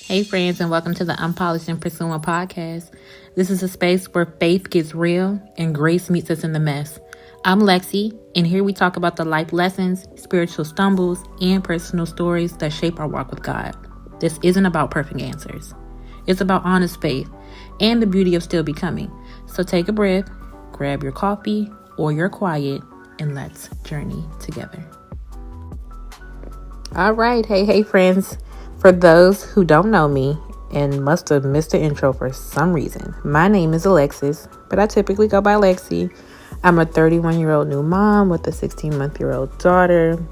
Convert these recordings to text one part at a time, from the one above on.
Hey friends, and welcome to the Unpolished and Pursuing podcast. This is a space where faith gets real and grace meets us in the mess. I'm Lexxy, and here we talk about the life lessons, spiritual stumbles, and personal stories that shape our walk with God. This isn't about perfect answers. It's about honest faith and the beauty of still becoming. So take a breath, grab your coffee or your quiet, and let's journey together. All right. Hey friends. For those who don't know me and must have missed the intro for some reason, my name is Alexis, but I typically go by Lexxy. I'm a 31-year-old new mom with a 16-month-old daughter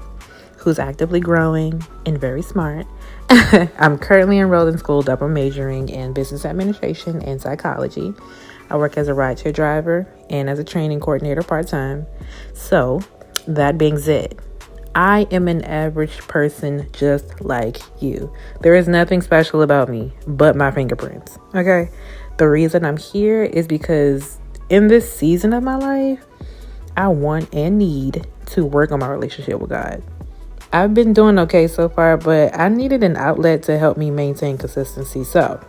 who's actively growing and very smart. I'm currently enrolled in school, double majoring in business administration and psychology. I work as a rideshare driver and as a training coordinator part-time. So, that being said, I am an average person just like you. There is nothing special about me but my fingerprints, okay? The reason I'm here is because in this season of my life, I want and need to work on my relationship with God. I've been doing okay so far, but I needed an outlet to help me maintain consistency. So,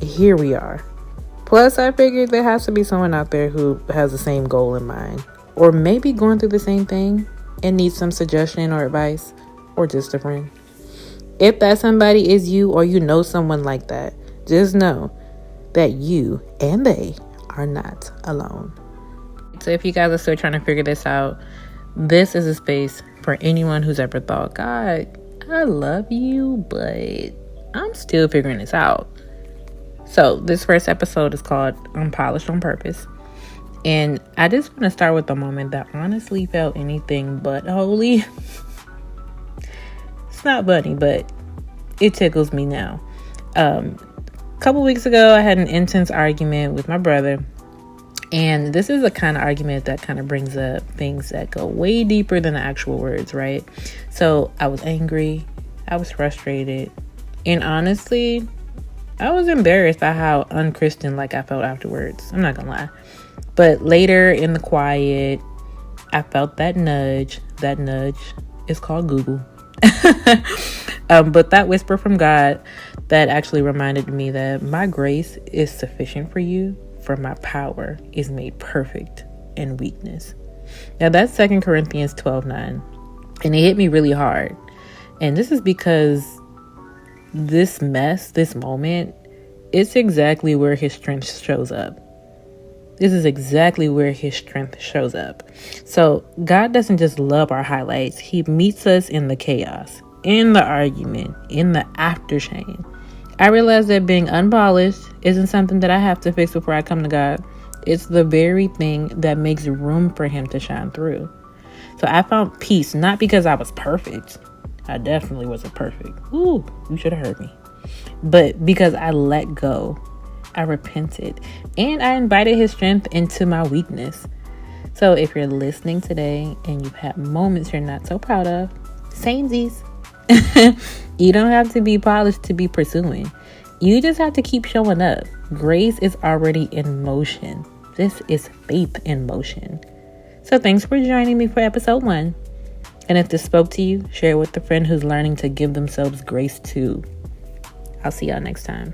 here we are. Plus, I figured there has to be someone out there who has the same goal in mind, or maybe going through the same thing and need some suggestion or advice, or just a friend. If that somebody is you, or you know someone like that, just know that you and they are not alone. So if you guys are still trying to figure this out, this is a space for anyone who's ever thought, God, I love you, but I'm still figuring this out. So this first episode is called Unpolished On Purpose. And I just want to start with a moment that honestly felt anything but holy. It's not funny, but it tickles me now. A couple weeks ago, I had an intense argument with my brother. And this is the kind of argument that kind of brings up things that go way deeper than the actual words, right? So I was angry. I was frustrated. And honestly, I was embarrassed by how unchristian I felt afterwards. I'm not going to lie. But later in the quiet, I felt that nudge. That nudge is called Google. But that whisper from God that actually reminded me that my grace is sufficient for you, for my power is made perfect in weakness. Now that's 2 Corinthians 12:9. And it hit me really hard. And this is because this mess, this moment, it's exactly where his strength shows up. This is exactly where his strength shows up. So God doesn't just love our highlights. He meets us in the chaos, in the argument, in the aftershame. I realize that being unpolished isn't something that I have to fix before I come to God. It's the very thing that makes room for him to shine through. So I found peace, not because I was perfect. I definitely wasn't perfect. Ooh, you should have heard me. But because I let go. I repented, and I invited his strength into my weakness. So if you're listening today and you've had moments you're not so proud of, samesies. You don't have to be polished to be pursuing. You just have to keep showing up. Grace is already in motion. This is faith in motion. So thanks for joining me for episode 1. And if this spoke to you, share it with a friend who's learning to give themselves grace too. I'll see y'all next time.